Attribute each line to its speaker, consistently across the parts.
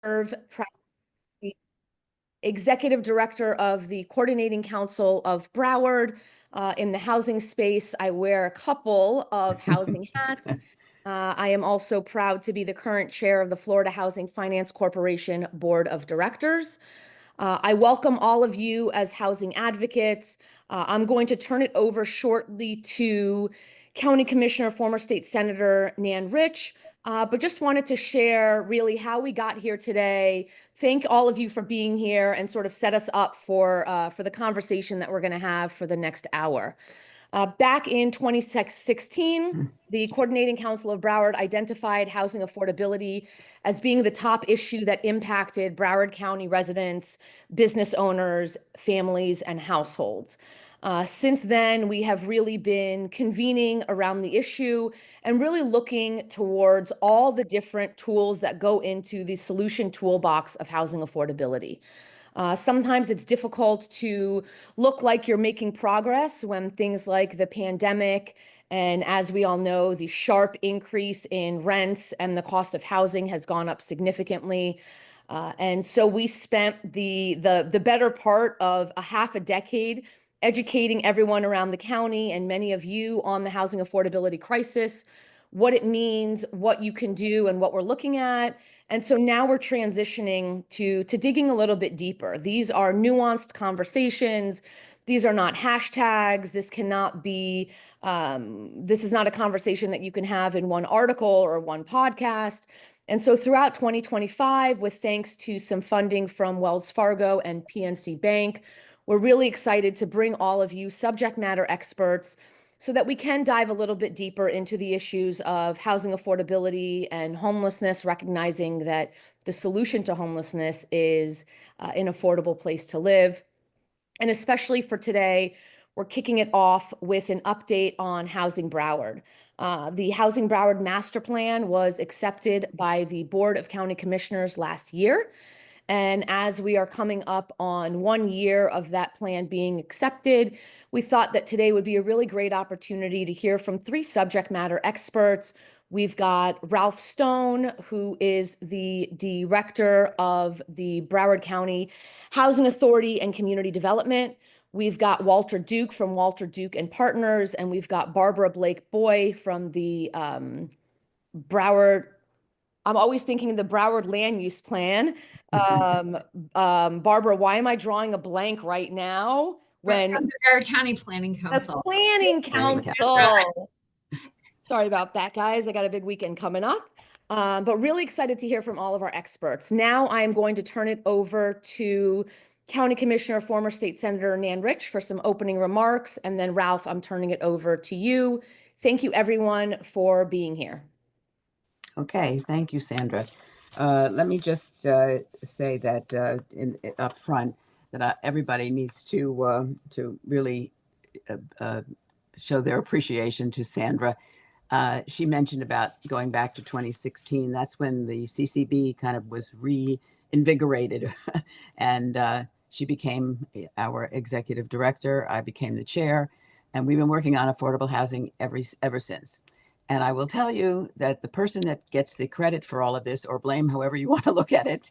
Speaker 1: the Executive Director of the Coordinating Council of Broward. In the housing space, I wear a couple of housing hats. I am also proud to be the current chair of the Florida Housing Finance Corporation Board of Directors. I welcome all of you as housing advocates. I'm going to turn it over shortly to County Commissioner, former State Senator Nan Rich, but just wanted to share really how we got here today. Thank all of you for being here and sort of set us up for the conversation that we're going to have for the next hour. Back in 2016, the Coordinating Council of Broward identified housing affordability as being the top issue that impacted Broward County residents, business owners, families, and households. Since then, we have really been convening around the issue and really looking towards all the different tools that go into the solution toolbox of housing affordability. Sometimes it's difficult to look like you're making progress when things like the pandemic and, as we all know, the sharp increase in rents and the cost of housing has gone up significantly. And so we spent the better part of a half a decade educating everyone around the county and many of you on the housing affordability crisis, what it means, what you can do, and what we're looking at. And so now we're transitioning to digging a little bit deeper. These are nuanced conversations. These are not hashtags. This cannot be, this is not a conversation that you can have in one article or one podcast. And so throughout 2025, with thanks to some funding from Wells Fargo and PNC Bank, we're really excited to bring all of you subject matter experts so that we can dive a little bit deeper into the issues of housing affordability and homelessness, recognizing that the solution to homelessness is an affordable place to live. And especially for today, we're kicking it off with an update on Housing Broward. The Housing Broward Masterplan was accepted by the Board of County Commissioners last year. And as we are coming up on 1 year of that plan being accepted, we thought that today would be a really great opportunity to hear from 3 subject matter experts. We've got Ralph Stone, who is the director of the Broward County Housing Authority and Community Development. We've got Walter Duke from Walter Duke and Partners, and we've got Barbara Blake Boy from the Broward. I'm always thinking of the Broward Land Use Plan. Barbara, why am I drawing a blank right now?
Speaker 2: When the Broward County Planning Council.
Speaker 1: The Planning Council. Sorry about that, guys. I got a big weekend coming up, but really excited to hear from all of our experts. Now I'm going to turn it over to County Commissioner, former State Senator Nan Rich for some opening remarks. And then Ralph, I'm turning it over to you. Thank you, everyone, for being here.
Speaker 3: Okay, thank you, Sandra. Let me just say that up front that everybody needs to really show their appreciation to Sandra. She mentioned about going back to 2016. That's when the CCB kind of was reinvigorated, and she became our executive director. I became the chair, and we've been working on affordable housing ever since. And I will tell you that the person that gets the credit for all of this, or blame, however you want to look at it,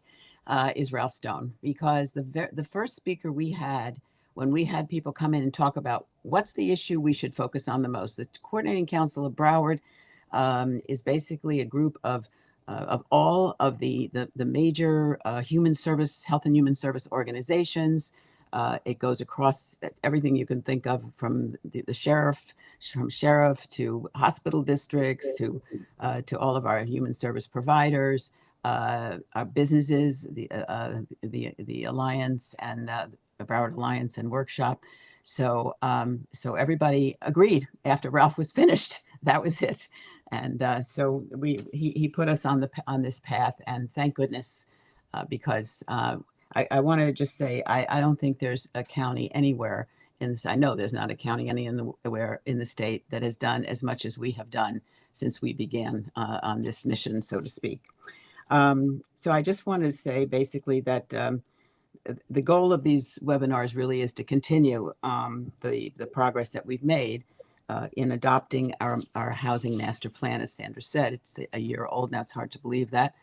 Speaker 3: is Ralph Stone, because the first speaker we had, when we had people come in and talk about what's the issue we should focus on the most. The Coordinating Council of Broward is basically a group of all of the major human service, health and human service organizations. It goes across everything you can think of, from the sheriff to hospital districts to all of our human service providers, our businesses, the Alliance and the Broward Alliance and Workshop. So everybody agreed after Ralph was finished. That was it, and so he put us on this path, and thank goodness, because I want to just say I don't think there's a county anywhere in this. I know there's not a county anywhere in the state that has done as much as we have done since we began on this mission, so to speak. So I just want to say basically that the goal of these webinars really is to continue the progress that we've made in adopting our housing master plan. As Sandra said, it's a year old now. It's hard to believe that.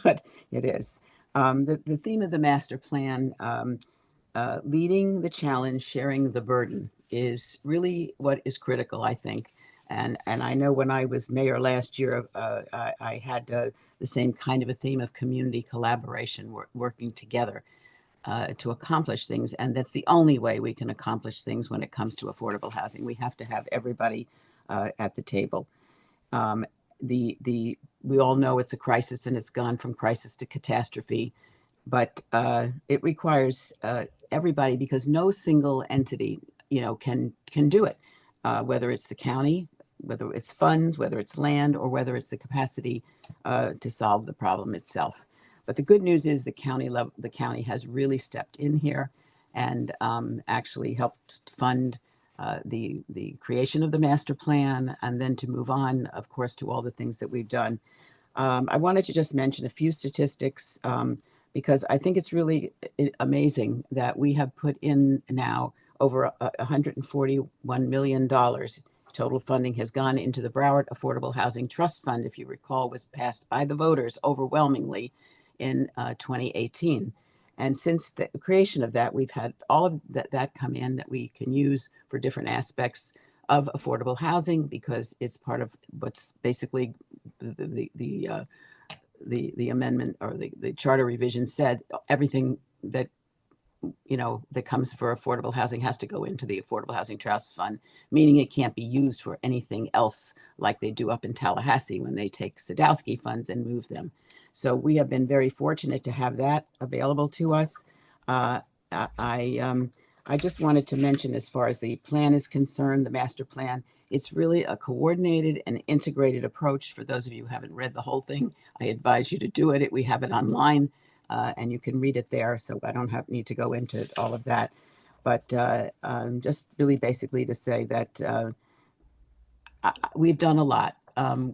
Speaker 3: but it is. The theme of the master plan, leading the challenge, sharing the burden, is really what is critical, I think. And I know when I was mayor last year, I had the same kind of a theme of community collaboration, working together to accomplish things. And that's the only way we can accomplish things when it comes to affordable housing. We have to have everybody at the table. Um, we all know it's a crisis, and it's gone from crisis to catastrophe, but it requires everybody, because no single entity, can do it. Whether it's the county, whether it's funds, whether it's land, or whether it's the capacity to solve the problem itself. But the good news is the county has really stepped in here and actually helped fund the creation of the master plan, and then to move on, of course, to all the things that we've done. I wanted to just mention a few statistics, because I think it's really amazing that we have put in now over $141 million. Total funding has gone into the Broward Affordable Housing Trust Fund, if you recall, was passed by the voters overwhelmingly in 2018. And since the creation of that, we've had all of that come in that we can use for different aspects of affordable housing, because it's part of what's basically the amendment, or the charter revision said everything that that comes for affordable housing has to go into the Affordable Housing Trust Fund, meaning it can't be used for anything else like they do up in Tallahassee when they take Sadowski funds and move them. So we have been very fortunate to have that available to us. I just wanted to mention, as far as the plan is concerned, the master plan, it's really a coordinated and integrated approach. For those of you who haven't read the whole thing, I advise you to do it. We have it online, and you can read it there. So I don't need to go into all of that. But just really basically to say that we've done a lot.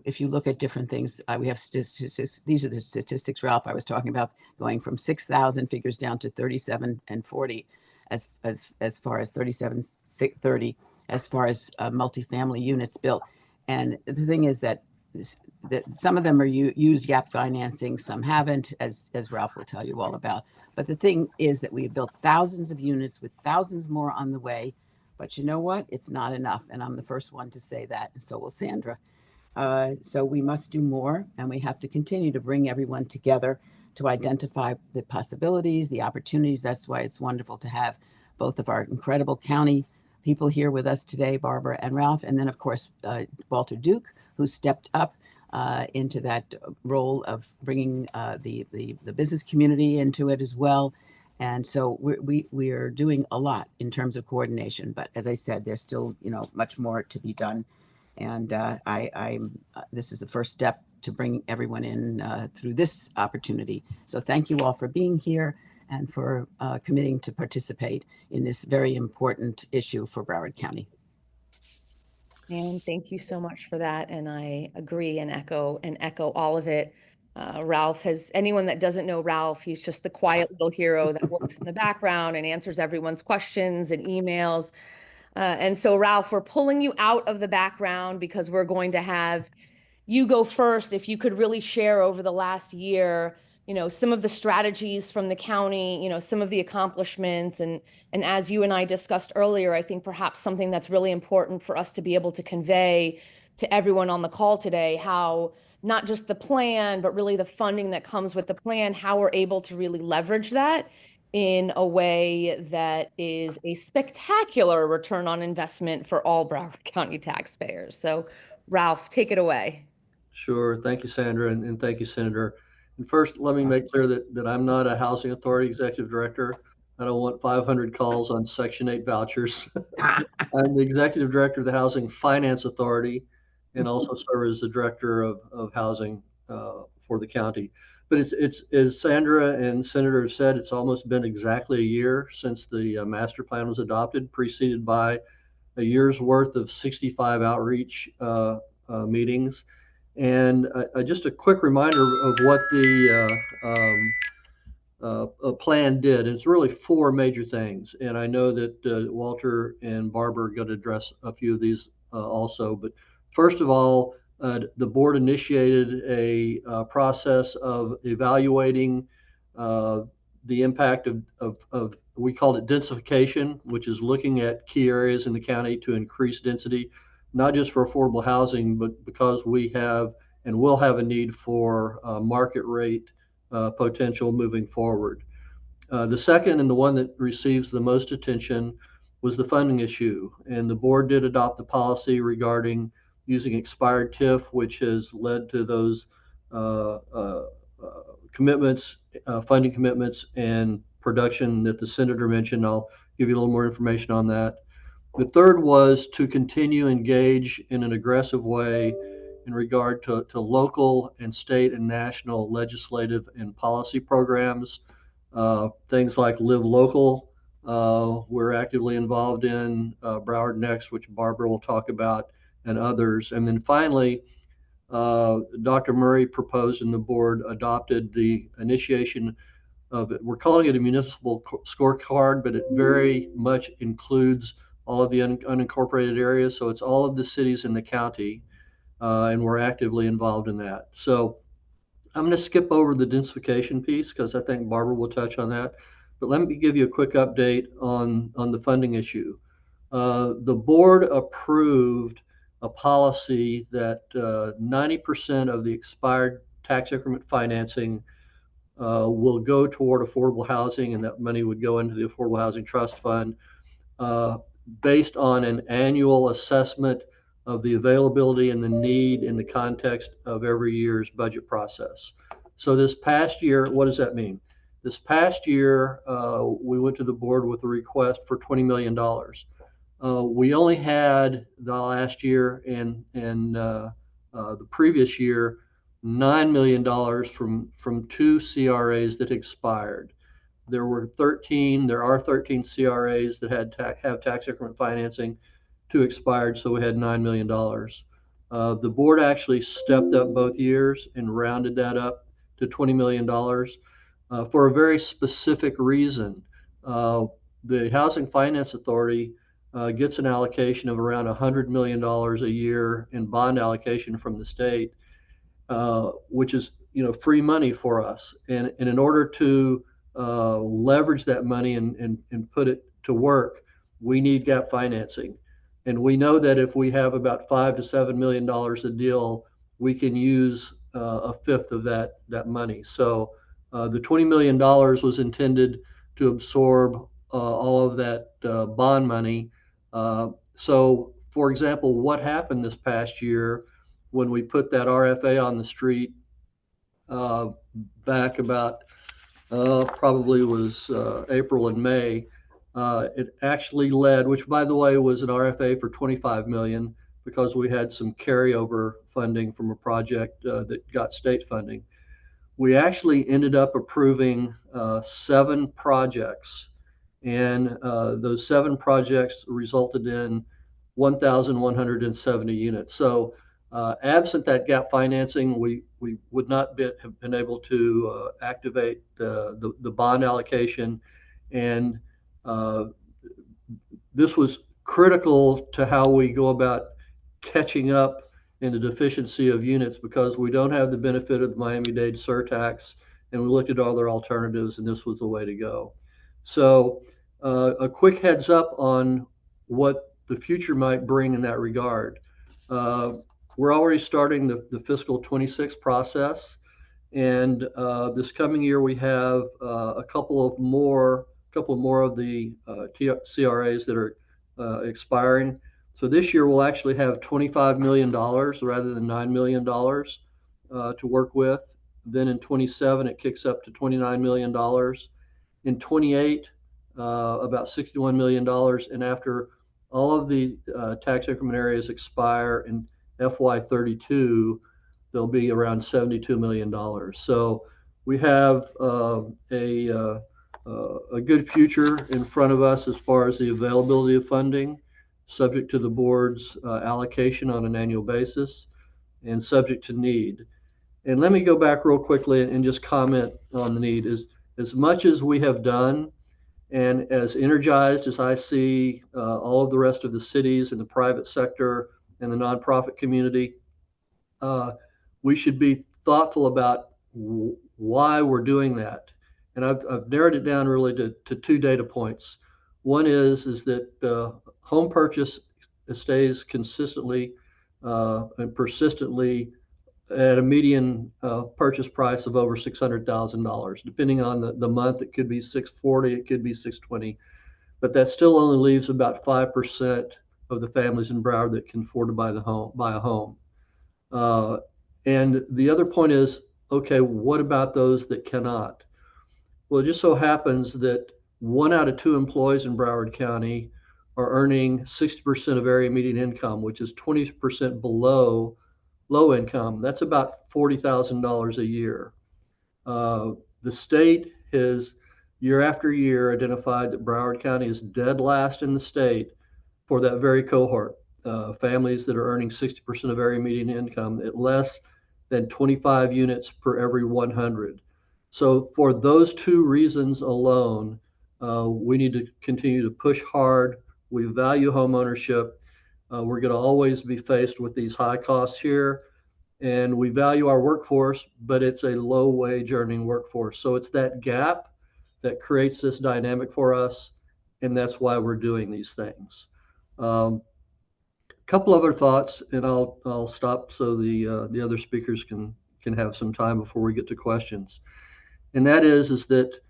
Speaker 3: If you look at different things, we have statistics. These are the statistics, Ralph, I was talking about, going from 6,000 figures down to 37 and 40, as far as 37, 30, as far as multifamily units built. And the thing is that some of them are use YAP financing, some haven't, as Ralph will tell you all about. But the thing is that we've built thousands of units, with thousands more on the way. But you know what? It's not enough. And I'm the first one to say that, and so will Sandra. So we must do more, and we have to continue to bring everyone together to identify the possibilities, the opportunities. That's why it's wonderful to have both of our incredible county people here with us today, Barbara and Ralph, and then, of course, Walter Duke, who stepped up into that role of bringing the business community into it as well. And so we are doing a lot in terms of coordination. But as I said, there's still much more to be done. And this is the first step to bring everyone in through this opportunity. So thank you all for being here and for committing to participate in this very important issue for Broward County.
Speaker 1: And thank you so much for that. And I agree and echo all of it. Ralph anyone that doesn't know Ralph, he's just the quiet little hero that works in the background and answers everyone's questions and emails. And so, Ralph, we're pulling you out of the background because we're going to have you go first. If you could really share over the last year, some of the strategies from the county, some of the accomplishments, and as you and I discussed earlier, I think perhaps something that's really important for us to be able to convey to everyone on the call today, how not just the plan, but really the funding that comes with the plan, how we're able to really leverage that in a way that is a spectacular return on investment for all Broward County taxpayers. So, Ralph, take it away.
Speaker 4: Sure. Thank you, Sandra, and thank you, Senator. And first, let me make clear that I'm not a housing authority executive director. I don't want 500 calls on Section 8 vouchers. I'm the executive director of the Housing Finance Authority, and also serve as the director of housing for the county. But it's as Sandra and Senator have said, it's almost been exactly a year since the master plan was adopted, preceded by a year's worth of 65 outreach meetings. And just a quick reminder of what the plan did. It's really four major things. And I know that Walter and Barbara are going to address a few of these also. But first of all, the board initiated a process of evaluating the impact of, we called it densification, which is looking at key areas in the county to increase density, not just for affordable housing, but because we have and will have a need for market rate potential moving forward. The second, and the one that receives the most attention, was the funding issue. And the board did adopt the policy regarding using expired TIF, which has led to those uh, uh, commitments, funding commitments, and production that the senator mentioned. I'll give you a little more information on that. The third was to continue engage in an aggressive way in regard to local and state and national legislative and policy programs. Things like Live Local, we're actively involved in, Broward Next, which Barbara will talk about, and others. And then finally, Dr. Murray proposed and the board adopted the initiation of it. We're calling it a municipal scorecard, but it very much includes all of the unincorporated areas. So it's all of the cities in the county, and we're actively involved in that. So I'm going to skip over the densification piece because I think Barbara will touch on that. But let me give you a quick update on the funding issue. The board approved a policy that 90% of the expired tax increment financing will go toward affordable housing, and that money would go into the Affordable Housing Trust Fund uh, based on an annual assessment of the availability and the need in the context of every year's budget process. So this past year, what does that mean? This past year, we went to the board with a request for $20 million. We only had the last year and the previous year $9 million from two CRAs that expired. There are 13 CRAs that have tax increment financing, two expired, so we had $9 million. The board actually stepped up both years and rounded that up to $20 million for a very specific reason. The Housing Finance Authority gets an allocation of around $100 million a year in bond allocation from the state, which is free money for us. And in order to leverage that money and put it to work, we need gap financing. And we know that if we have about $5 to $7 million a deal, we can use a fifth of that money. So the $20 million was intended to absorb all of that bond money. So, for example, what happened this past year when we put that RFA on the street back about probably was April and May. It actually led, which by the way was an RFA for 25 million because we had some carryover funding from a project that got state funding. We actually ended up approving 7 projects, and those 7 projects resulted in 1,170 units. So absent that gap financing, we would not have been able to activate the bond allocation. And this was critical to how we go about catching up in the deficiency of units because we don't have the benefit of the Miami-Dade surtax, and we looked at other alternatives, and this was the way to go. So a quick heads up on what the future might bring in that regard. We're already starting the fiscal 26 process, and this coming year we have a couple more of the CRAs that are expiring. So this year we'll actually have $25 million rather than $9 million to work with. Then in 27 it kicks up to $29 million. In 28, about $61 million, and after all of the tax increment areas expire in FY32, there'll be around $72 million. So we have a good future in front of us as far as the availability of funding, subject to the board's allocation on an annual basis and subject to need. And let me go back real quickly and just comment on the need. As much as we have done and as energized as I see all of the rest of the cities and the private sector and the nonprofit community, we should be thoughtful about why we're doing that. And I've narrowed it down really to two data points. One is that home purchase stays consistently and persistently at a median purchase price of over $600,000. Depending on the month, it could be 640, it could be 620, but that still only leaves about 5% of the families in Broward that can afford to buy a home. And the other point is, okay, what about those that cannot? Well, it just so happens that 1 out of 2 employees in Broward County are earning 60% of area median income, which is 20% below low income. That's about $40,000 a year. The state has year after year identified that Broward County is dead last in the state for that very cohort. Families that are earning 60% of area median income at less than 25 units per every 100. So for those two reasons alone, we need to continue to push hard. We value home ownership. We're going to always be faced with these high costs here, and we value our workforce, but it's a low wage earning workforce. So it's that gap that creates this dynamic for us, and that's why we're doing these things. Couple other thoughts, and I'll stop so the other speakers can have some time before we get to questions. And that is that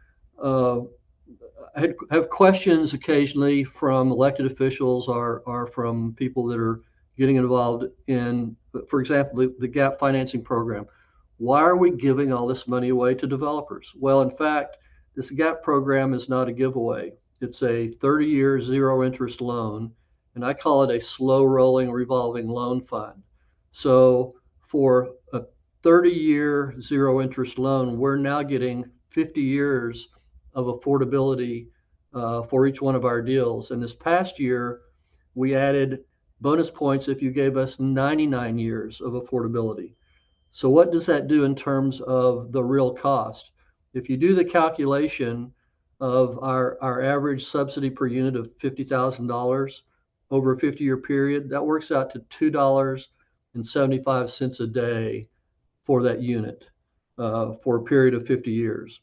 Speaker 4: I have questions occasionally from elected officials or from people that are getting involved in, for example, the GAP financing program. Why are we giving all this money away to developers? Well, in fact, this GAP program is not a giveaway. It's a 30-year zero interest loan, and I call it a slow rolling revolving loan fund. So for a 30-year zero interest loan, we're now getting 50 years of affordability for each one of our deals. And this past year, we added bonus points if you gave us 99 years of affordability. So what does that do in terms of the real cost? If you do the calculation of our average subsidy per unit of $50,000 over a 50-year period, that works out to $2.75 a day for that unit for a period of 50 years.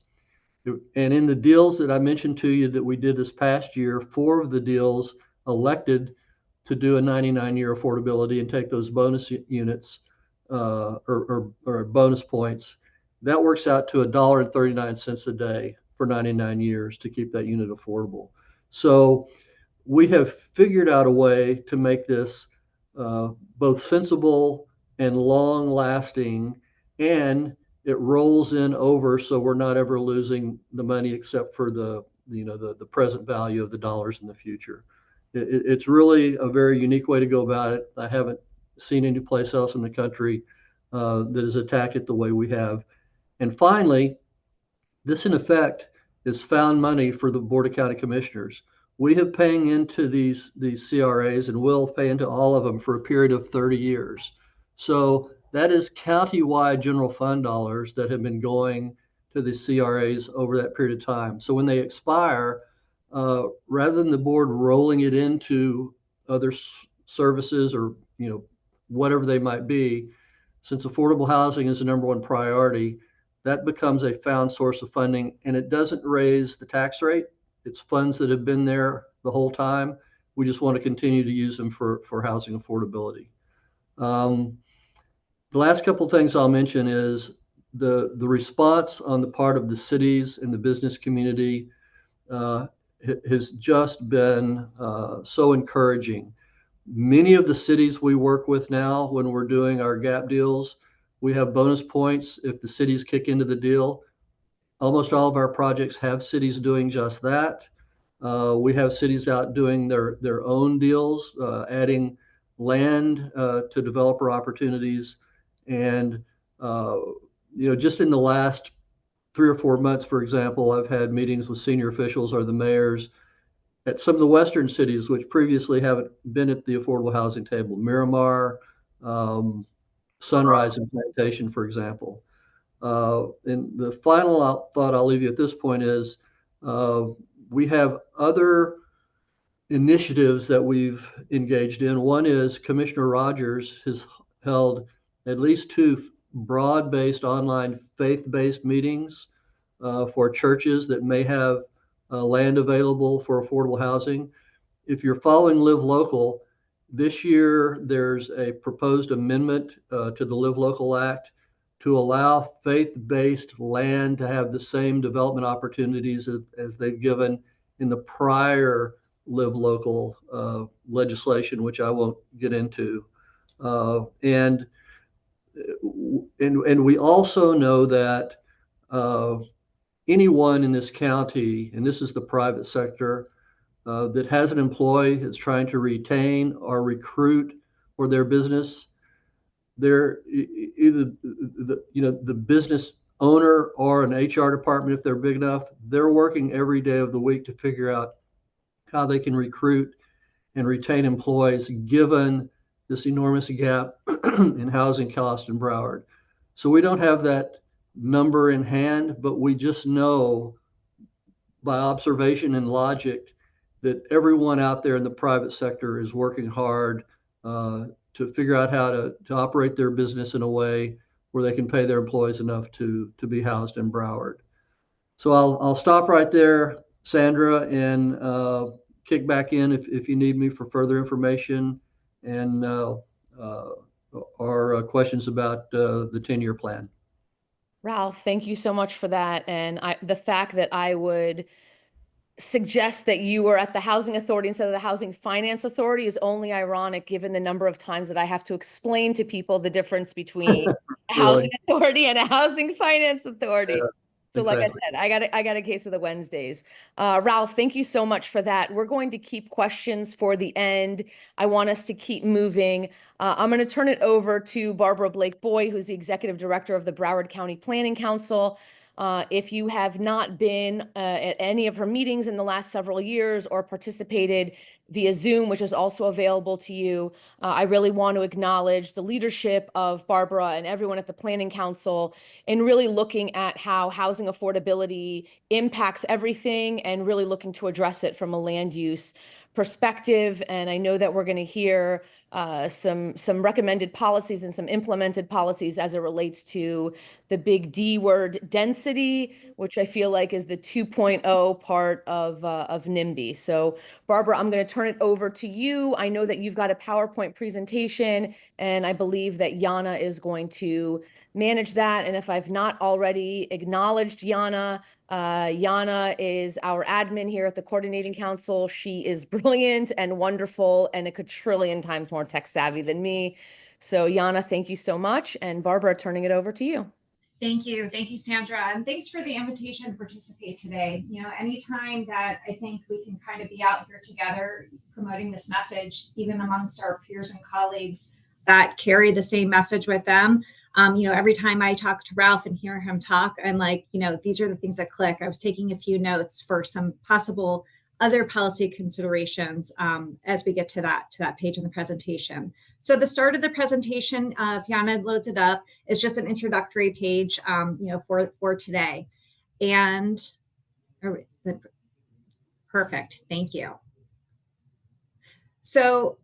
Speaker 4: And in the deals that I mentioned to you that we did this past year, 4 of the deals elected to do a 99-year affordability and take those bonus units or bonus points. That works out to $1.39 a day for 99 years to keep that unit affordable. So we have figured out a way to make this both sensible and long lasting, and it rolls in over, so we're not ever losing the money except for the present value of the dollars in the future. It's really a very unique way to go about it. I haven't seen any place else in the country that has attacked it the way we have. And finally, this in effect is found money for the Board of County Commissioners. We have paying into these CRAs and will pay into all of them for a period of 30 years. So that is county-wide general fund dollars that have been going to the CRAs over that period of time. So when they expire, rather than the board rolling it into other services or whatever they might be, since affordable housing is the #1 priority, that becomes a found source of funding, and it doesn't raise the tax rate. It's funds that have been there the whole time. We just want to continue to use them for housing affordability. The last couple of things I'll mention is the response on the part of the cities and the business community has just been so encouraging. Many of the cities we work with now, when we're doing our GAP deals, we have bonus points if the cities kick into the deal. Almost all of our projects have cities doing just that. We have cities out doing their own deals, adding land to developer opportunities. And just in the last 3 or 4 months, for example, I've had meetings with senior officials or the mayors at some of the western cities, which previously haven't been at the affordable housing table. Miramar, Sunrise, and Plantation, for example. And the final thought I'll leave you at this point is we have other initiatives that we've engaged in. One is Commissioner Rogers has held at least 2 broad-based online faith-based meetings for churches that may have land available for affordable housing. If you're following Live Local, this year there's a proposed amendment to the Live Local Act to allow faith-based land to have the same development opportunities as they've given in the prior Live Local legislation, which I won't get into. And we also know that anyone in this county, and this is the private sector, that has an employee that's trying to retain or recruit for their business, they're either the business owner or an HR department, if they're big enough, they're working every day of the week to figure out how they can recruit and retain employees given this enormous gap in housing cost in Broward. So we don't have that number in hand, but we just know by observation and logic that everyone out there in the private sector is working hard to figure out how to operate their business in a way where they can pay their employees enough to be housed in Broward. So I'll stop right there, Sandra, and kick back in if you need me for further information and or questions about the 10-year plan.
Speaker 1: Ralph, thank you so much for that. And the fact that I would suggest that you were at the Housing Authority instead of the Housing Finance Authority is only ironic given the number of times that I have to explain to people the difference between a Housing Authority and a Housing Finance Authority.
Speaker 4: Yeah,
Speaker 1: so
Speaker 4: exactly.
Speaker 1: Like I said, I got a case of the Wednesdays. Ralph, thank you so much for that. We're going to keep questions for the end. I want us to keep moving. I'm going to turn it over to Barbara Blake Boy, who's the Executive Director of the Broward County Planning Council. If you have not been at any of her meetings in the last several years or participated via Zoom, which is also available to you, I really want to acknowledge the leadership of Barbara and everyone at the Planning Council in really looking at how housing affordability impacts everything and really looking to address it from a land use perspective. And I know that we're going to hear some recommended policies and some implemented policies as it relates to the big D word, density, which I feel like is the 2.0 part of NIMBY. So Barbara, I'm going to turn it over to you. I know that you've got a PowerPoint presentation, and I believe that Yana is going to manage that. And if I've not already acknowledged Yana, Yana is our admin here at the Coordinating Council. She is brilliant and wonderful and a quadrillion times more tech savvy than me. So Yana, thank you so much. And Barbara, turning it over to you.
Speaker 5: Thank you. Thank you, Sandra. And thanks for the invitation to participate today. You know, anytime that I think we can kind of be out here together promoting this message, even amongst our peers and colleagues that carry the same message with them. You know, every time I talk to Ralph and hear him talk, I'm like, you know, these are the things that click. I was taking a few notes for some possible other policy considerations as we get to that page in the presentation. So the start of the presentation, if Yana loads it up, is just an introductory page, you know, for today. And perfect, thank you. So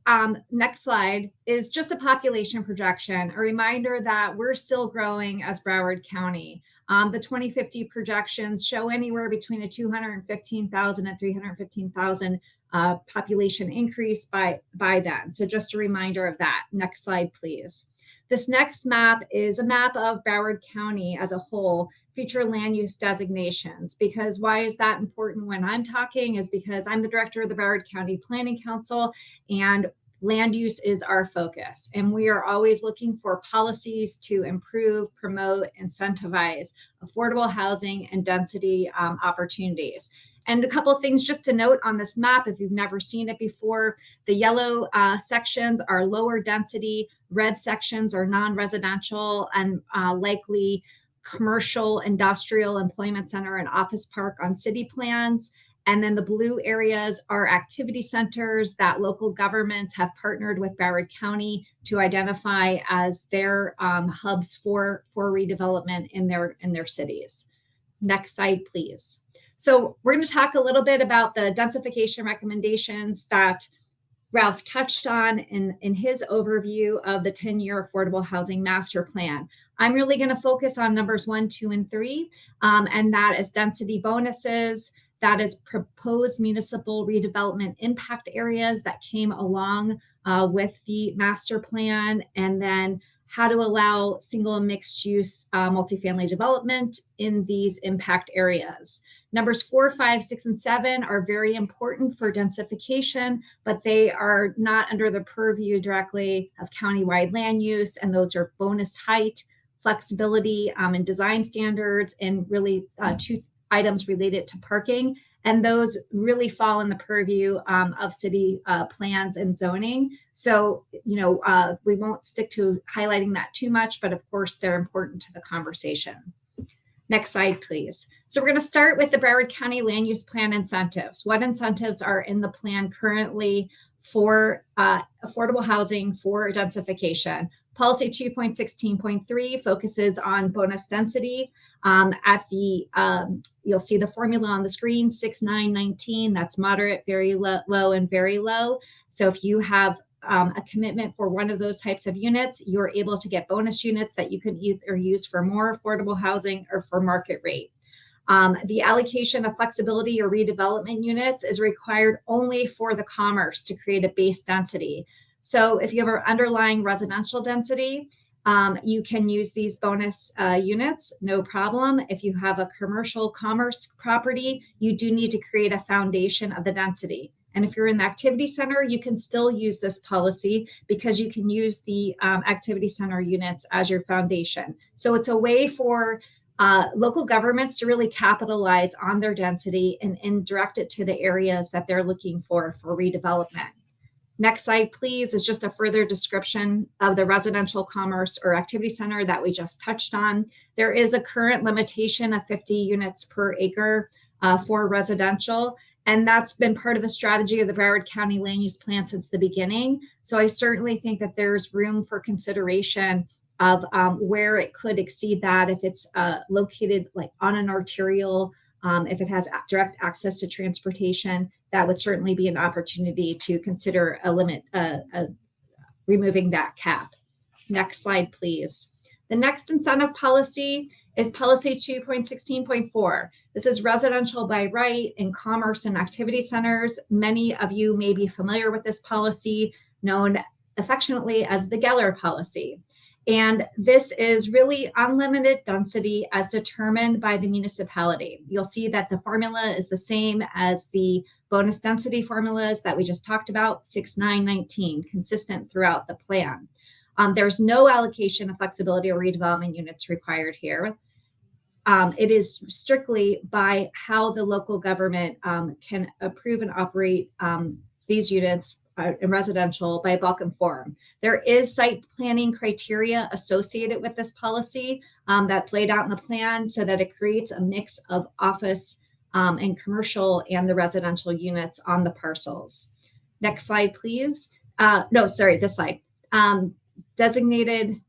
Speaker 5: next slide is just a population projection, a reminder that we're still growing as Broward County. The 2050 projections show anywhere between a 215,000 and 315,000 population increase by then. So just a reminder of that. Next slide, please. This next map is a map of Broward County as a whole, future land use designations. Because why is that important when I'm talking is because I'm the director of the Broward County Planning Council, and land use is our focus. And we are always looking for policies to improve, promote, incentivize affordable housing and density opportunities. And a couple of things just to note on this map, if you've never seen it before, the yellow sections are lower density, red sections are non-residential and likely commercial, industrial, employment center, and office park on city plans. And then the blue areas are activity centers that local governments have partnered with Broward County to identify as their hubs for redevelopment in their cities. Next slide, please. So we're going to talk a little bit about the densification recommendations that Ralph touched on in his overview of the 10-year affordable housing master plan. I'm really going to focus on numbers 1, 2, and 3, and that is density bonuses, that is proposed municipal redevelopment impact areas that came along with the master plan, and then how to allow single and mixed use multifamily development in these impact areas. Numbers 4, 5, 6, and 7 are very important for densification, but they are not under the purview directly of countywide land use, and those are bonus height, flexibility, and design standards, and really 2 items related to parking. And those really fall in the purview of city plans and zoning. So, we won't stick to highlighting that too much, but of course, they're important to the conversation. Next slide, please. So we're going to start with the Broward County Land Use Plan incentives. What incentives are in the plan currently for affordable housing for densification? Policy 2.16.3 focuses on bonus density. You'll see the formula on the screen, 6, 9, 19. That's moderate, very low, and very low. So if you have a commitment for one of those types of units, you're able to get bonus units that you can either use for more affordable housing or for market rate. The allocation of flexibility or redevelopment units is required only for the commerce to create a base density. So if you have an underlying residential density, you can use these bonus units, no problem. If you have a commercial commerce property, you do need to create a foundation of the density. And if you're in the activity center, you can still use this policy because you can use the activity center units as your foundation. So it's a way for local governments to really capitalize on their density and direct it to the areas that they're looking for redevelopment. Next slide, please, is just a further description of the residential commerce or activity center that we just touched on. There is a current limitation of 50 units per acre for residential, and that's been part of the strategy of the Broward County Land Use Plan since the beginning. So I certainly think that there's room for consideration of where it could exceed that if it's located like on an arterial, if it has direct access to transportation. That would certainly be an opportunity to consider a limit, removing that cap. Next slide, please. The next incentive policy is policy 2.16.4. This is residential by right in commerce and activity centers. Many of you may be familiar with this policy, known affectionately as the Geller policy. And this is really unlimited density as determined by the municipality. You'll see that the formula is the same as the bonus density formulas that we just talked about, 6, 9, 19, consistent throughout the plan. There's no allocation of flexibility or redevelopment units required here. It is strictly by how the local government can approve and operate these units in residential by bulk and form. There is site planning criteria associated with this policy that's laid out in the plan so that it creates a mix of office and commercial and the residential units on the parcels. Next slide, please. This slide. Designated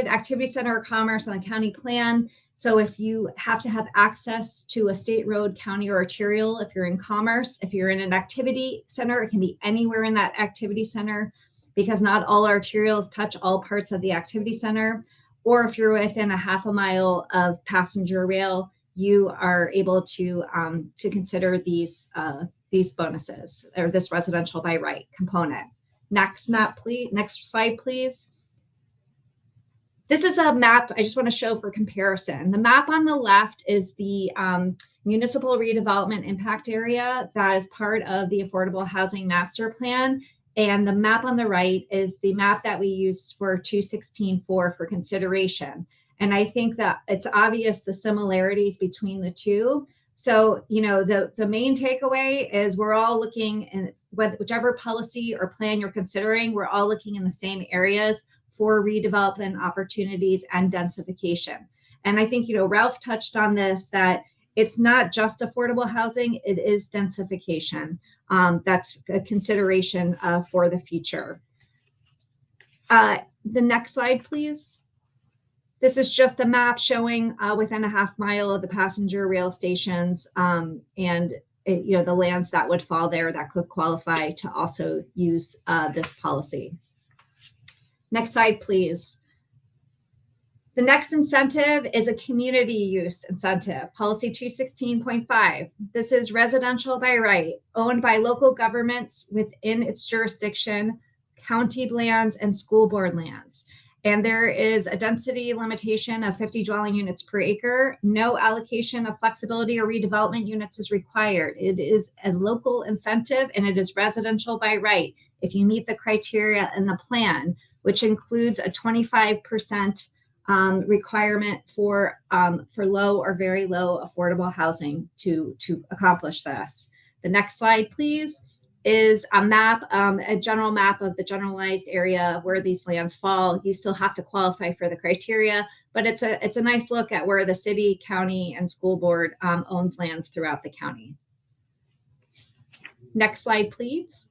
Speaker 5: activity center or commerce on the county plan. So if you have to have access to a state road, county, or arterial, if you're in commerce, if you're in an activity center, it can be anywhere in that activity center because not all arterials touch all parts of the activity center. Or if you're within a half a mile of passenger rail, you are able to consider these bonuses or this residential by right component. Next map, please. Next slide, please. This is a map I just want to show for comparison. The map on the left is the municipal redevelopment impact area that is part of the Affordable Housing Master Plan. And the map on the right is the map that we use for 216.4 for consideration. And I think that it's obvious the similarities between the two. So, the main takeaway is we're all looking in whichever policy or plan you're considering, we're all looking in the same areas for redevelopment opportunities and densification. And I think, Ralph touched on this, that it's not just affordable housing, it is densification. That's a consideration for the future. The next slide, please. This is just a map showing within a half mile of the passenger rail stations. And the lands that would fall there that could qualify to also use this policy. Next slide, please. The next incentive is a community use incentive, policy 216.5. This is residential by right, owned by local governments within its jurisdiction, county lands, and school board lands. And there is a density limitation of 50 dwelling units per acre. No allocation of flexibility or redevelopment units is required. It is a local incentive and it is residential by right if you meet the criteria in the plan, which includes a 25% requirement for low or very low affordable housing to accomplish this. The next slide, please, is a map, a general map of the generalized area of where these lands fall. You still have to qualify for the criteria, but it's a nice look at where the city, county, and school board owns lands throughout the county. Next slide, please.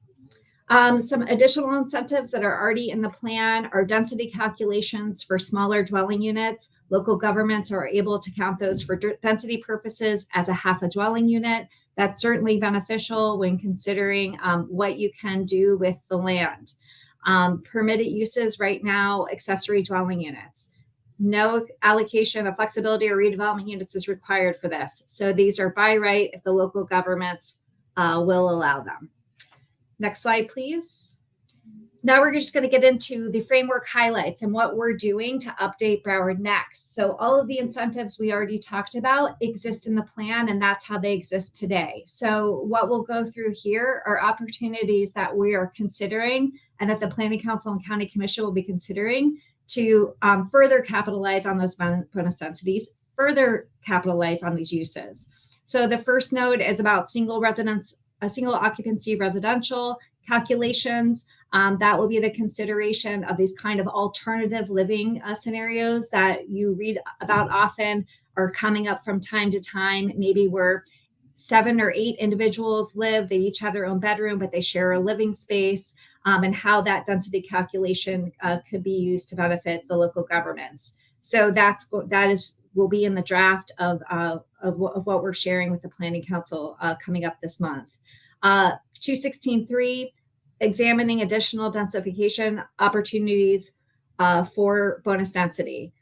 Speaker 5: Some additional incentives that are already in the plan are density calculations for smaller dwelling units. Local governments are able to count those for density purposes as a half a dwelling unit. That's certainly beneficial when considering what you can do with the land. Permitted uses right now, accessory dwelling units. No allocation of flexibility or redevelopment units is required for this. So these are by right if the local governments will allow them. Next slide, please. Now we're just going to get into the framework highlights and what we're doing to update Broward next. So all of the incentives we already talked about exist in the plan, and that's how they exist today. So what we'll go through here are opportunities that we are considering and that the Planning Council and County Commission will be considering to further capitalize on those bonus densities, further capitalize on these uses. So the first node is about single occupancy residential calculations. That will be the consideration of these kind of alternative living scenarios that you read about often are coming up from time to time, maybe where 7 or 8 individuals live, they each have their own bedroom, but they share a living space, and how that density calculation could be used to benefit the local governments. So that will be in the draft of what we're sharing with the Planning Council coming up this month. 216.3, examining additional densification opportunities for bonus density.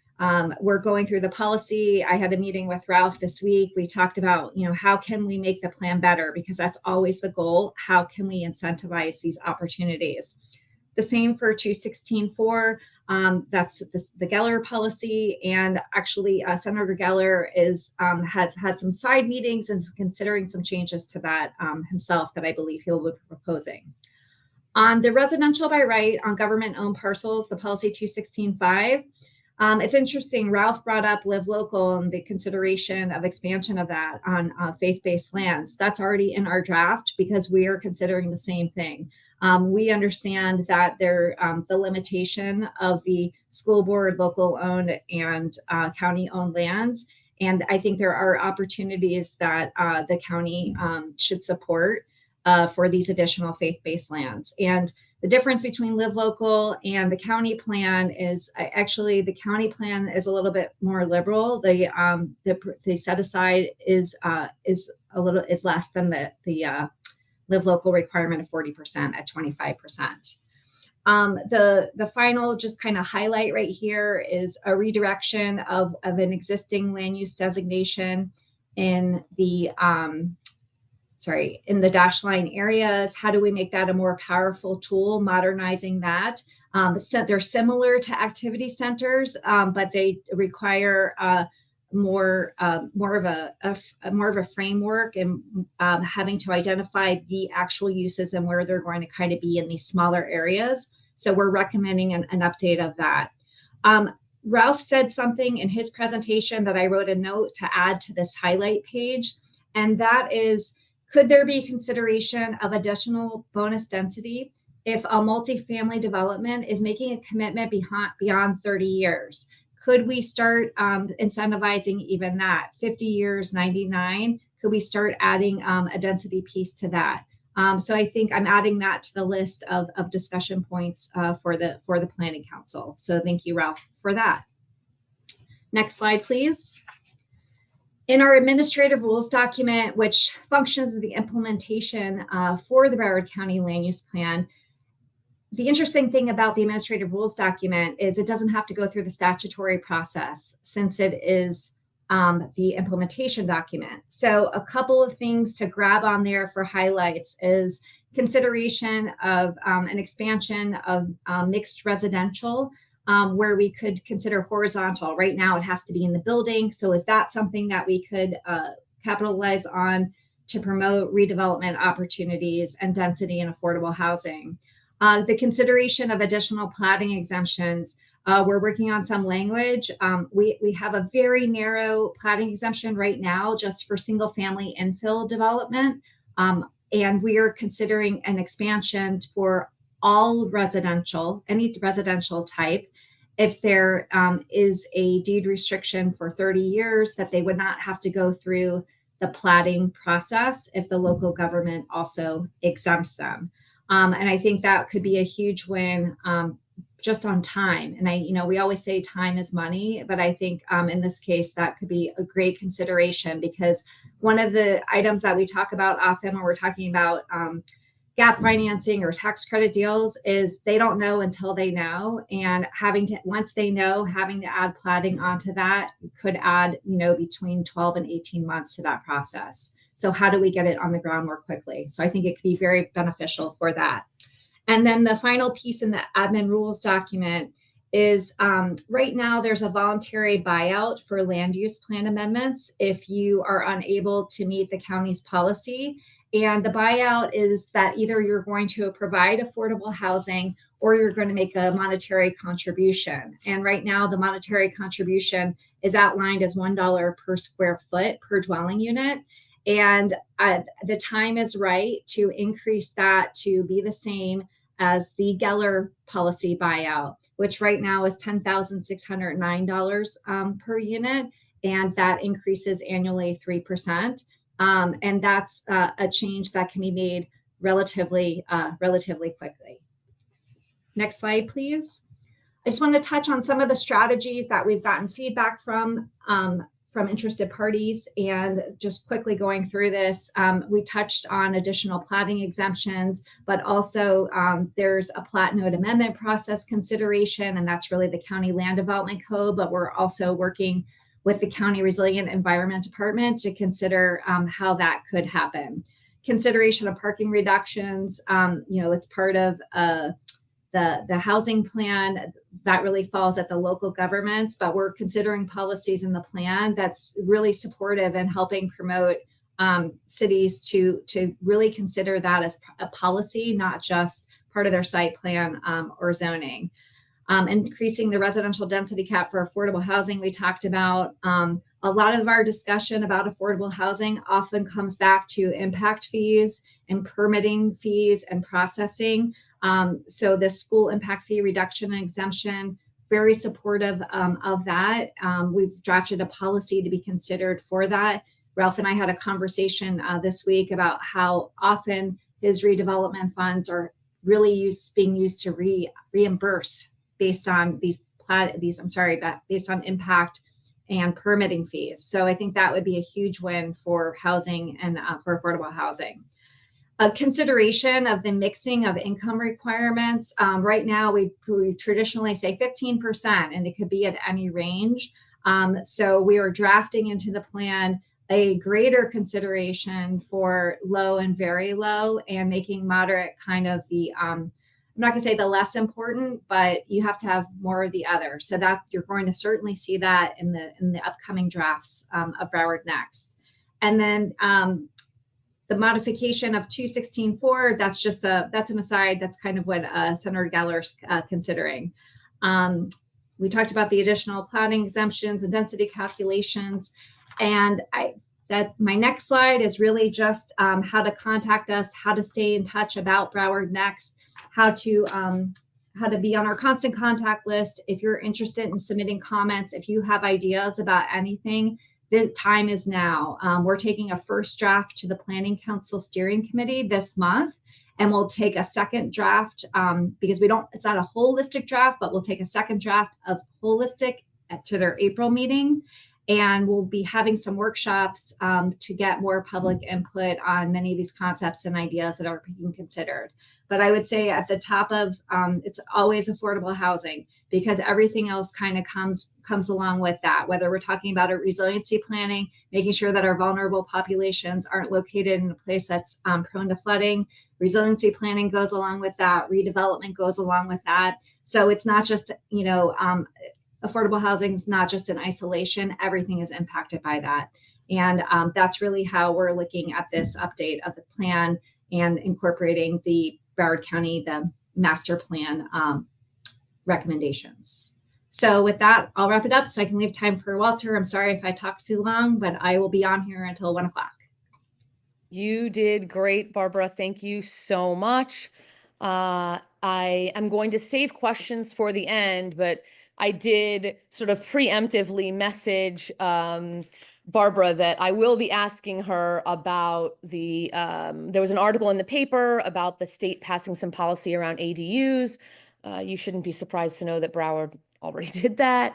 Speaker 5: We're going through the policy. I had a meeting with Ralph this week. We talked about, how can we make the plan better? Because that's always the goal. How can we incentivize these opportunities? The same for 216.4. That's the Geller policy, and actually Senator Geller has had some side meetings and is considering some changes to that himself that I believe he'll be proposing. On the residential by right on government-owned parcels, the policy 216.5, it's interesting. Ralph brought up Live Local and the consideration of expansion of that on faith-based lands. That's already in our draft because we are considering the same thing. We understand that the limitation of the school board, local owned and county owned lands. And I think there are opportunities that the county should support for these additional faith-based lands. And the difference between Live Local and the county plan is actually the county plan is a little bit more liberal. The set aside is less than the Live Local requirement of 40% at 25%. The final just kind of highlight right here is a redirection of an existing land use designation in the in the dash line areas. How do we make that a more powerful tool, modernizing that? So they're similar to activity centers, but they require more of a framework and having to identify the actual uses and where they're going to kind of be in these smaller areas. So we're recommending an update of that. Ralph said something in his presentation that I wrote a note to add to this highlight page, and that is, could there be consideration of additional bonus density if a multifamily development is making a commitment beyond 30 years? Could we start incentivizing even that? 50 years, 99, could we start adding a density piece to that? So I think I'm adding that to the list of discussion points for the Planning Council. So thank you, Ralph, for that. Next slide, please. In our administrative rules document, which functions as the implementation for the Broward County Land Use Plan, the interesting thing about the administrative rules document is it doesn't have to go through the statutory process since it is the implementation document. So a couple of things to grab on there for highlights is consideration of an expansion of mixed residential, where we could consider horizontal. Right now it has to be in the building. So is that something that we could capitalize on to promote redevelopment opportunities and density and affordable housing? The consideration of additional platting exemptions. We're working on some language. We have a very narrow platting exemption right now just for single family infill development. And we are considering an expansion for all residential, any residential type. If there is a deed restriction for 30 years, that they would not have to go through the platting process if the local government also exempts them. And I think that could be a huge win just on time. And we always say time is money, but I think in this case, that could be a great consideration, because one of the items that we talk about often when we're talking about gap financing or tax credit deals is they don't know until they know. And once they know, having to add platting onto that could add, between 12 and 18 months to that process. So how do we get it on the ground more quickly? So I think it could be very beneficial for that. And then the final piece in the admin rules document is right now there's a voluntary buyout for land use plan amendments if you are unable to meet the county's policy. And the buyout is that either you're going to provide affordable housing or you're going to make a monetary contribution. And right now the monetary contribution is outlined as $1 per square foot per dwelling unit. And the time is right to increase that to be the same as the Geller policy buyout, which right now is $10,609 per unit. And that increases annually 3%. And that's a change that can be made relatively quickly. Next slide, please. I just want to touch on some of the strategies that we've gotten feedback from interested parties. And just quickly going through this, we touched on additional platting exemptions, but also there's a plat note amendment process consideration, and that's really the county land development code, but we're also working with the County Resilient Environment Department to consider how that could happen. Consideration of parking reductions, it's part of the housing plan that really falls at the local governments, but we're considering policies in the plan that's really supportive and helping promote cities to really consider that as a policy, not just part of their site plan or zoning. Increasing the residential density cap for affordable housing, we talked about. A lot of our discussion about affordable housing often comes back to impact fees and permitting fees and processing. So the school impact fee reduction and exemption, very supportive of that. We've drafted a policy to be considered for that. Ralph and I had a conversation this week about how often his redevelopment funds are really being used to reimburse based on based on impact and permitting fees. So I think that would be a huge win for housing and for affordable housing. A consideration of the mixing of income requirements. Right now, we traditionally say 15%, and it could be at any range. So we are drafting into the plan a greater consideration for low and very low, and making moderate kind of the, I'm not going to say the less important, but you have to have more of the other. So that you're going to certainly see that in the upcoming drafts of Broward Next. And then the modification of 216.4, that's an aside. That's kind of what Senator Geller's considering. We talked about the additional planning exemptions and density calculations. And my next slide is really just how to contact us, how to stay in touch about Broward Next, how to be on our constant contact list. If you're interested in submitting comments, if you have ideas about anything, the time is now. We're taking a first draft to the Planning Council Steering Committee this month, and we'll take a second draft because it's not a holistic draft, but we'll take a second draft of holistic to their April meeting. And we'll be having some workshops to get more public input on many of these concepts and ideas that are being considered. But I would say at the top of it's always affordable housing, because everything else kind of comes along with that, whether we're talking about a resiliency planning, making sure that our vulnerable populations aren't located in a place that's prone to flooding. Resiliency planning goes along with that. Redevelopment goes along with that. So it's not just, affordable housing is not just in isolation. Everything is impacted by that. And that's really how we're looking at this update of the plan and incorporating the Broward County, the master plan recommendations. So with that, I'll wrap it up so I can leave time for Walter. I'm sorry if I talk too long, but I will be on here until 1 o'clock.
Speaker 1: You did great, Barbara. Thank you so much. I am going to save questions for the end, but I did sort of preemptively message Barbara that I will be asking her about there was an article in the paper about the state passing some policy around ADUs. You shouldn't be surprised to know that Broward already did that.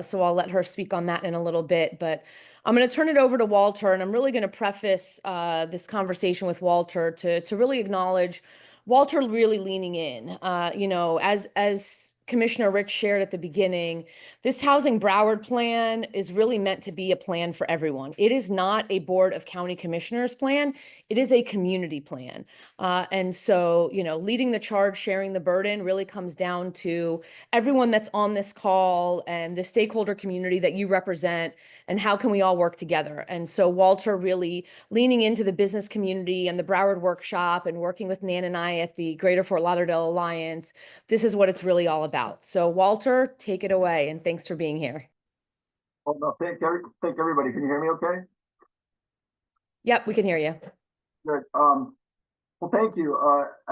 Speaker 1: So I'll let her speak on that in a little bit, but I'm going to turn it over to Walter, and I'm really going to preface this conversation with Walter to really acknowledge Walter really leaning in. As Commissioner Rich shared at the beginning, this Housing Broward plan is really meant to be a plan for everyone. It is not a Board of County Commissioners plan. It is a community plan. And so, leading the charge, sharing the burden really comes down to everyone that's on this call and the stakeholder community that you represent, and how can we all work together. And so Walter really leaning into the business community and the Broward workshop and working with Nan and I at the Greater Fort Lauderdale Alliance. This is what it's really all about. So Walter, take it away, and thanks for being here.
Speaker 6: Oh, no, thank everybody. Can you hear me okay?
Speaker 1: Yep, we can hear you.
Speaker 6: Good. Well, thank you.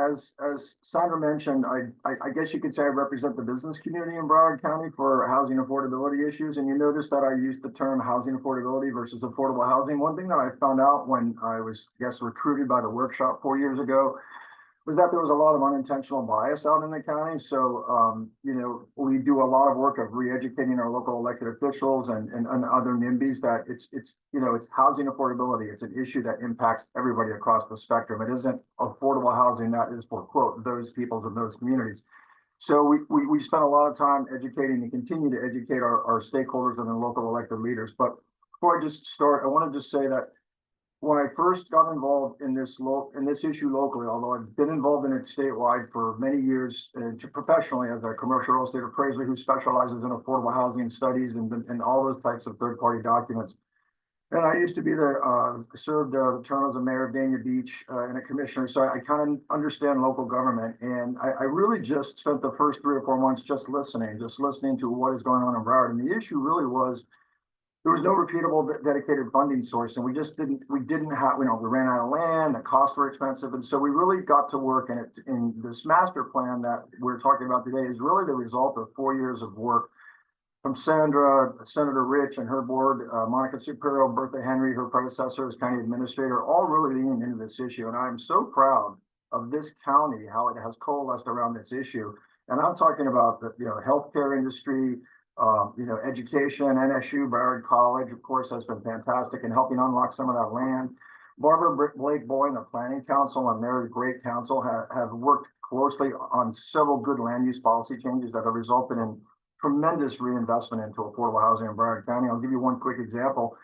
Speaker 6: As Sandra mentioned, I guess you could say I represent the business community in Broward County for housing affordability issues. And you notice that I used the term housing affordability versus affordable housing. One thing that I found out when I was, recruited by the workshop 4 years ago was that there was a lot of unintentional bias out in the county. So, we do a lot of work of re-educating our local elected officials and other NIMBYs that it's housing affordability. It's an issue that impacts everybody across the spectrum. It isn't affordable housing that is for, quote, those peoples in those communities. So we spent a lot of time educating and continue to educate our stakeholders and the local elected leaders. But before I just start, I want to just say that when I first got involved in this issue locally, although I've been involved in it statewide for many years, professionally as a commercial real estate appraiser who specializes in affordable housing studies and all those types of third-party documents. And I used to be served the term as a mayor of Dania Beach and a commissioner, so I kind of understand local government. And I really just spent the first 3 or 4 months just listening to what is going on in Broward. And the issue really was, there was no repeatable dedicated funding source, and we didn't have, we ran out of land, the costs were expensive. And so we really got to work in this master plan that we're talking about today is really the result of 4 years of work from Sandra, Senator Rich and her board, Monica Supero, Bertha Henry, her predecessor as county administrator, all really leaning into this issue. And I'm so proud of this county, how it has coalesced around this issue. And I'm talking about the healthcare industry, education. NSU, Broward College, of course, has been fantastic in helping unlock some of that land. Barbara Blake Boy and the Planning Council and their great council have worked closely on several good land use policy changes that have resulted in tremendous reinvestment into affordable housing in Broward County. I'll give you one quick example.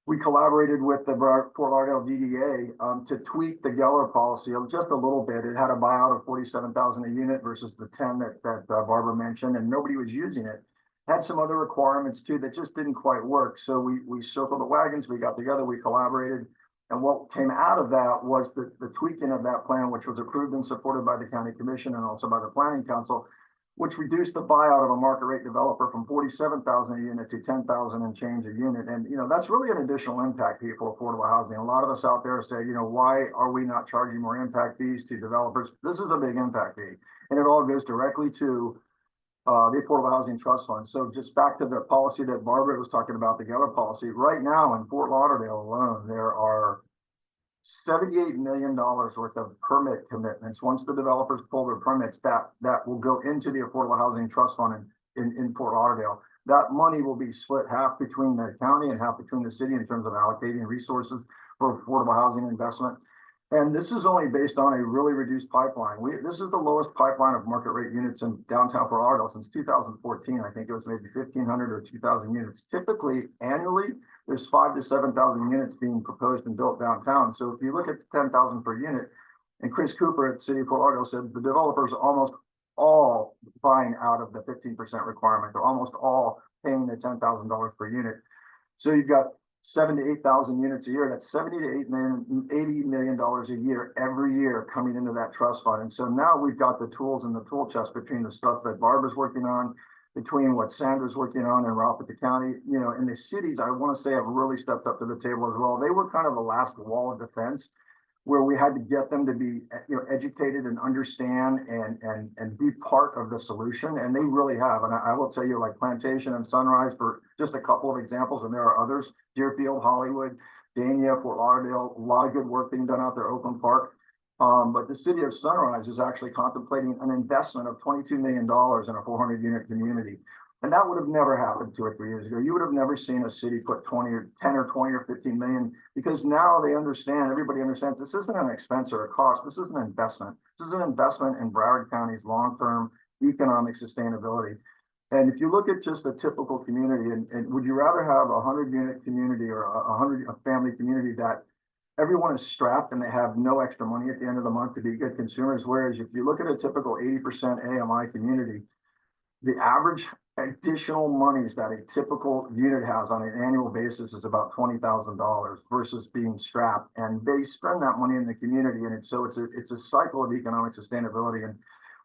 Speaker 6: We collaborated with the Fort Lauderdale DDA to tweak the Geller policy just a little bit. It had a buyout of $47,000 a unit versus the 10 that Barbara mentioned, and nobody was using it. Had some other requirements too that just didn't quite work. So we circled the wagons, we got together, we collaborated. And what came out of that was the tweaking of that plan, which was approved and supported by the county commission and also by the planning council, which reduced the buyout of a market rate developer from $47,000 a unit to $10,000 and change a unit. And, that's really an additional impact fee for affordable housing. A lot of us out there say, why are we not charging more impact fees to developers? This is a big impact fee, and it all goes directly to the Affordable Housing Trust Fund. So just back to the policy that Barbara was talking about, the Geller policy. Right now in Fort Lauderdale alone, there are $78 million worth of permit commitments. Once the developers pull their permits, that will go into the Affordable Housing Trust Fund in Fort Lauderdale. That money will be split half between the county and half between the city in terms of allocating resources for affordable housing investment. And this is only based on a really reduced pipeline. This is the lowest pipeline of market rate units in downtown Fort Lauderdale since 2014. I think it was maybe 1,500 or 2,000 units. Typically, annually, there's 5,000 to 7,000 units being proposed and built downtown. So if you look at 10,000 per unit, and Chris Cooper at City of Fort Lauderdale said the developers are almost all buying out of the 15% requirement. They're almost all paying the $10,000 per unit. So you've got 7,000 to 8,000 units a year. That's $70 to $80 million a year every year coming into that trust fund. And so now we've got the tools in the tool chest between the stuff that Barbara's working on, between what Sandra's working on and Ralph at the county, and the cities, I want to say, have really stepped up to the table as well. They were kind of the last wall of defense where we had to get them to be educated and understand and be part of the solution. And they really have. And I will tell you, like Plantation and Sunrise, for just a couple of examples, and there are others, Deerfield, Hollywood, Dania, Fort Lauderdale, a lot of good work being done out there, Oakland Park. But the city of Sunrise is actually contemplating an investment of $22 million in a 400-unit community. And that would have never happened 2 or 3 years ago. You would have never seen a city put 10 or 20 or 15 million, because now they understand, everybody understands this isn't an expense or a cost. This is an investment. This is an investment in Broward County's long-term economic sustainability. And if you look at just a typical community, and would you rather have a 100-unit community or a family community that everyone is strapped and they have no extra money at the end of the month to be good consumers? Whereas if you look at a typical 80% AMI community, the average additional monies that a typical unit has on an annual basis is about $20,000 versus being strapped, and they spend that money in the community. And it's a cycle of economic sustainability, and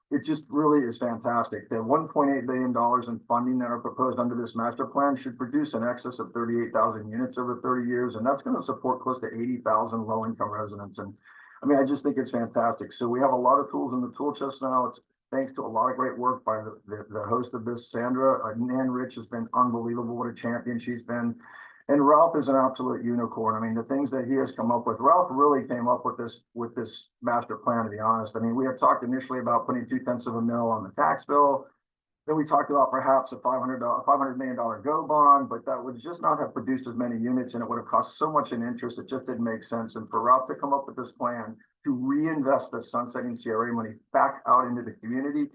Speaker 6: it just really is fantastic. The $1.8 billion in funding that are proposed under this master plan should produce an excess of 38,000 units over 30 years, and that's going to support close to 80,000 low-income residents. And I mean, I just think it's fantastic. So we have a lot of tools in the tool chest now. It's thanks to a lot of great work by the host of this, Sandra. Nan Rich has been unbelievable. What a champion she's been. And Ralph is an absolute unicorn. I mean, the things that he has come up with, Ralph really came up with this master plan, to be honest. I mean, we had talked initially about putting 0.2 mil on the tax bill. Then we talked about perhaps a $500 million GO bond, but that would just not have produced as many units, and it would have cost so much in interest. It just didn't make sense. And for Ralph to come up with this plan to reinvest the sunsetting CRA money back out into the community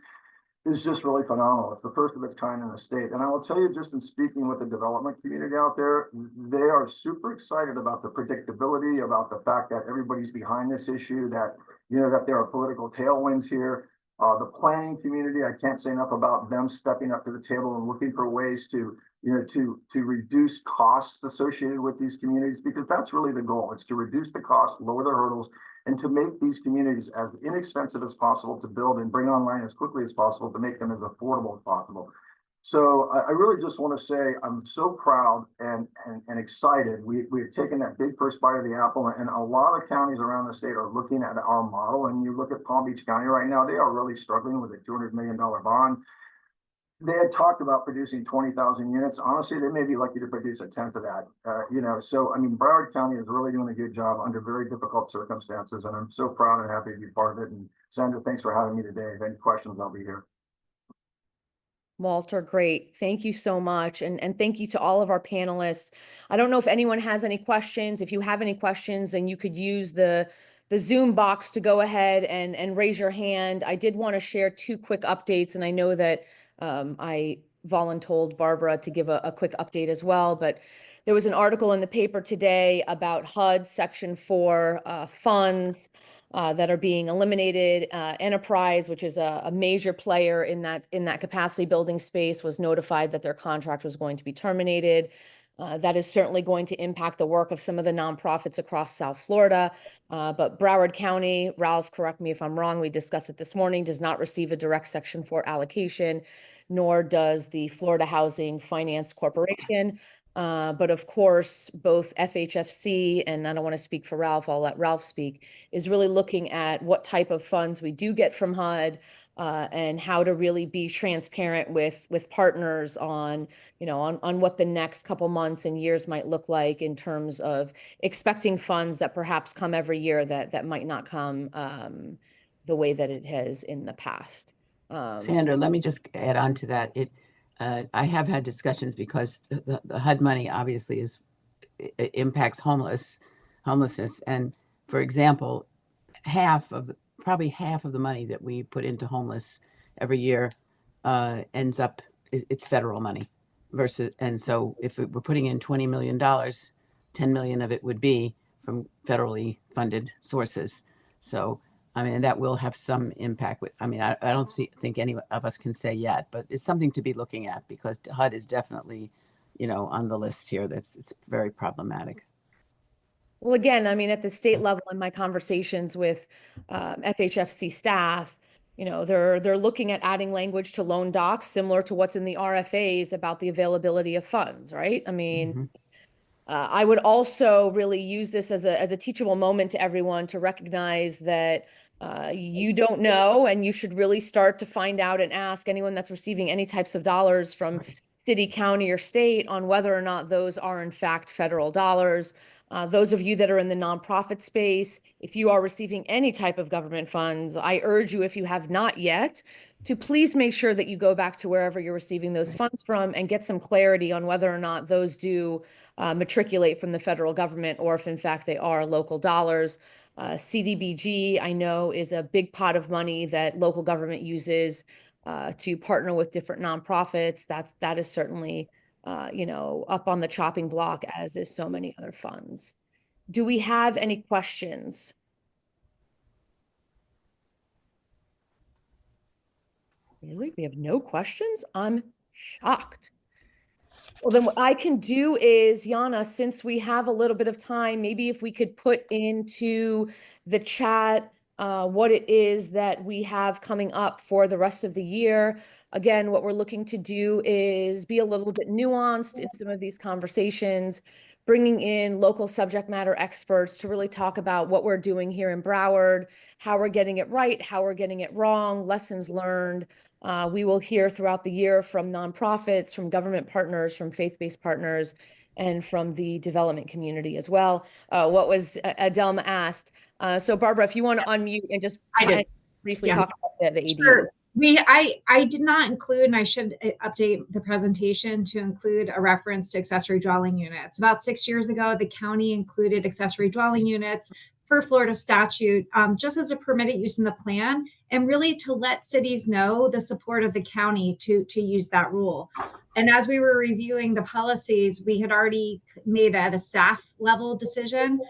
Speaker 6: is just really phenomenal. It's the first of its kind in the state. And I will tell you, just in speaking with the development community out there, they are super excited about the predictability, about the fact that everybody's behind this issue, that, that there are political tailwinds here. The planning community, I can't say enough about them stepping up to the table and looking for ways to reduce costs associated with these communities, because that's really the goal. It's to reduce the cost, lower the hurdles, and to make these communities as inexpensive as possible to build and bring online as quickly as possible, to make them as affordable as possible. So I really just want to say I'm so proud and excited. We've taken that big first bite of the apple, and a lot of counties around the state are looking at our model. And you look at Palm Beach County right now, they are really struggling with a $200 million bond. They had talked about producing 20,000 units. Honestly, they may be lucky to produce a tenth of that. So I mean, Broward County is really doing a good job under very difficult circumstances, and I'm so proud and happy to be part of it. And Sandra, thanks for having me today. If any questions, I'll be here.
Speaker 1: Walter, great. Thank you so much. And thank you to all of our panelists. I don't know if anyone has any questions. If you have any questions, then you could use the Zoom box to go ahead and raise your hand. I did want to share 2 quick updates, and I know that I voluntold Barbara to give a quick update as well, but there was an article in the paper today about HUD Section 4 funds that are being eliminated. Enterprise, which is a major player in that capacity building space, was notified that their contract was going to be terminated. That is certainly going to impact the work of some of the nonprofits across South Florida. But Broward County, Ralph, correct me if I'm wrong, we discussed it this morning, does not receive a direct Section 4 allocation, nor does the Florida Housing Finance Corporation. But of course, both FHFC, and I don't want to speak for Ralph, I'll let Ralph speak, is really looking at what type of funds we do get from HUD, and how to really be transparent with partners on, on what the next couple months and years might look like in terms of expecting funds that perhaps come every year that might not come the way that it has in the past.
Speaker 3: Sandra, let me just add on to that. I have had discussions because the HUD money obviously it impacts homelessness. And for example, probably half of the money that we put into homeless every year ends up, it's federal money versus, and so if we're putting in $20 million, 10 million of it would be from federally funded sources. So, I mean, that will have some impact. I mean, I don't think any of us can say yet, but it's something to be looking at because HUD is definitely, on the list here. It's very problematic.
Speaker 1: Well, again, I mean, at the state level, in my conversations with FHFC staff, they're looking at adding language to loan docs similar to what's in the RFAs about the availability of funds, right? I mean, I would also really use this as a teachable moment to everyone to recognize that you don't know, and you should really start to find out and ask anyone that's receiving any types of dollars from city, county, or state on whether or not those are in fact federal dollars. Those of you that are in the nonprofit space, if you are receiving any type of government funds, I urge you, if you have not yet, to please make sure that you go back to wherever you're receiving those funds from and get some clarity on whether or not those do matriculate from the federal government or if in fact they are local dollars. CDBG, I know, is a big pot of money that local government uses to partner with different nonprofits. That is certainly up on the chopping block, as is so many other funds. Do we have any questions? Really? We have no questions? I'm shocked. Well, then what I can do is, Yana, since we have a little bit of time, maybe if we could put into the chat what it is that we have coming up for the rest of the year. Again, what we're looking to do is be a little bit nuanced in some of these conversations, bringing in local subject matter experts to really talk about what we're doing here in Broward, how we're getting it right, how we're getting it wrong, lessons learned. We will hear throughout the year from nonprofits, from government partners, from faith-based partners, and from the development community as well. What was Adelma asked? So Barbara, if you want to unmute and just briefly talk about the AD.
Speaker 5: Sure. I did not include, and I should update the presentation to include a reference to accessory dwelling units. About 6 years ago, the county included accessory dwelling units per Florida statute, just as a permitted use in the plan, and really to let cities know the support of the county to use that rule. And as we were reviewing the policies, we had already made at a staff level decision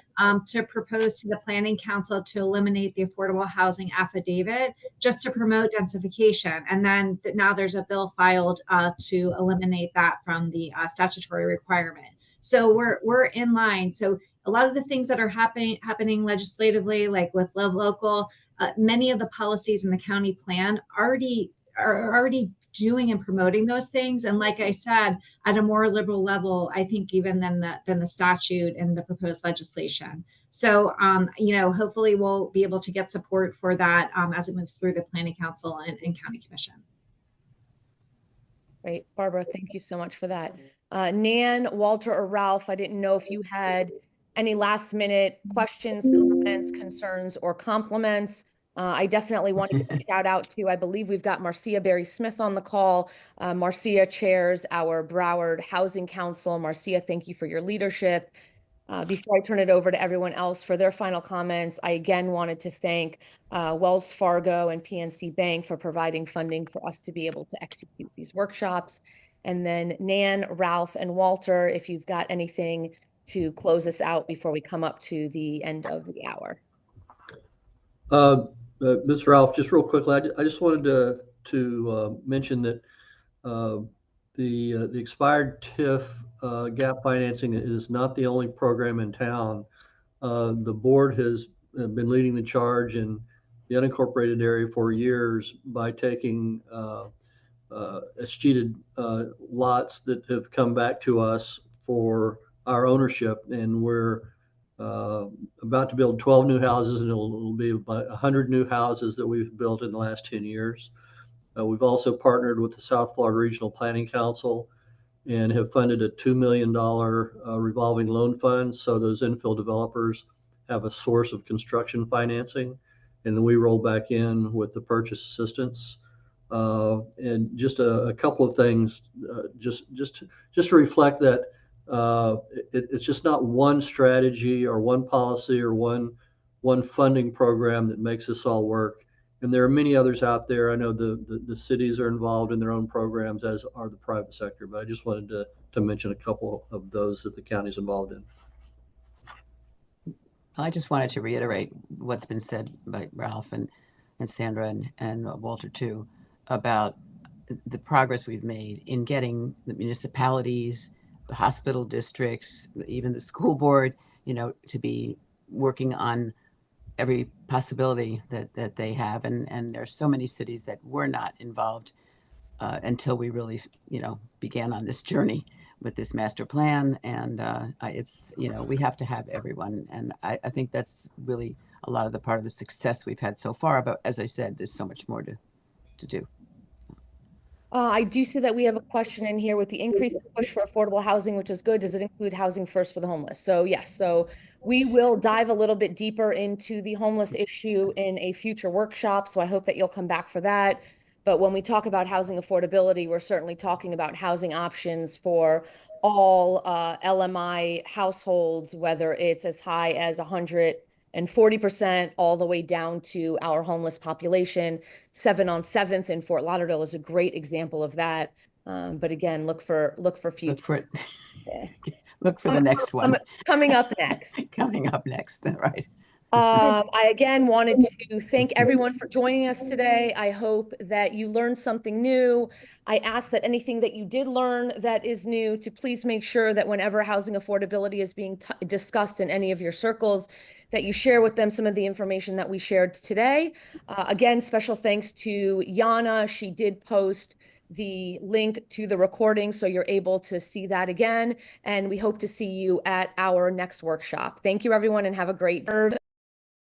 Speaker 5: to propose to the Planning Council to eliminate the affordable housing affidavit just to promote densification. And then now there's a bill filed to eliminate that from the statutory requirement. So we're in line. So a lot of the things that are happening legislatively, like with Love Local, many of the policies in the county plan are already doing and promoting those things. And like I said, at a more liberal level, I think even than the statute and the proposed legislation. So, hopefully we'll be able to get support for that as it moves through the Planning Council and County Commission.
Speaker 1: Great, Barbara, thank you so much for that. Nan, Walter, or Ralph, I didn't know if you had any last minute questions, comments, concerns, or compliments. I definitely want to give a shout out to, I believe we've got Marcia Berry-Smith on the call. Marcia chairs our Broward Housing Council. Marcia, thank you for your leadership. Before I turn it over to everyone else for their final comments, I again wanted to thank Wells Fargo and PNC Bank for providing funding for us to be able to execute these workshops. And then Nan, Ralph, and Walter, if you've got anything to close us out before we come up to the end of the hour.
Speaker 4: Ms. Ralph, just real quickly, I just wanted to mention that the expired TIF gap financing is not the only program in town. The board has been leading the charge in the unincorporated area for years by taking escheated lots that have come back to us for our ownership, and we're about to build 12 new houses, and it'll be about 100 new houses that we've built in the last 10 years. We've also partnered with the South Florida Regional Planning Council and have funded a $2 million revolving loan fund, so those infill developers have a source of construction financing, and then we roll back in with the purchase assistance. And just a couple of things, just to reflect that it's just not one strategy or one policy or one funding program that makes this all work. And there are many others out there. I know the cities are involved in their own programs, as are the private sector. But I just wanted to mention a couple of those that the county's involved in.
Speaker 3: I just wanted to reiterate what's been said by Ralph and Sandra and Walter too, about the progress we've made in getting the municipalities, the hospital districts, even the school board, to be working on every possibility that they have. And there's so many cities that were not involved until we really, began on this journey with this master plan. And it's, we have to have everyone. And I think that's really a lot of the part of the success we've had so far. But as I said, there's so much more to do.
Speaker 1: I do see that we have a question in here with the increased push for affordable housing, which is good. Does it include housing first for the homeless? So yes, so we will dive a little bit deeper into the homeless issue in a future workshop. So I hope that you'll come back for that. But when we talk about housing affordability, we're certainly talking about housing options for all LMI households, whether it's as high as 140% all the way down to our homeless population. 7 on 7th in Fort Lauderdale is a great example of that. But again, look for future.
Speaker 3: Look for it. Look for the next one.
Speaker 1: Coming up next.
Speaker 3: Coming up next, right.
Speaker 1: I again wanted to thank everyone for joining us today. I hope that you learned something new. I ask that anything that you did learn that is new to please make sure that whenever housing affordability is being discussed in any of your circles, that you share with them some of the information that we shared today. Again, special thanks to Yana. She did post the link to the recording, so you're able to see that again. And we hope to see you at our next workshop. Thank you, everyone, and have a great day.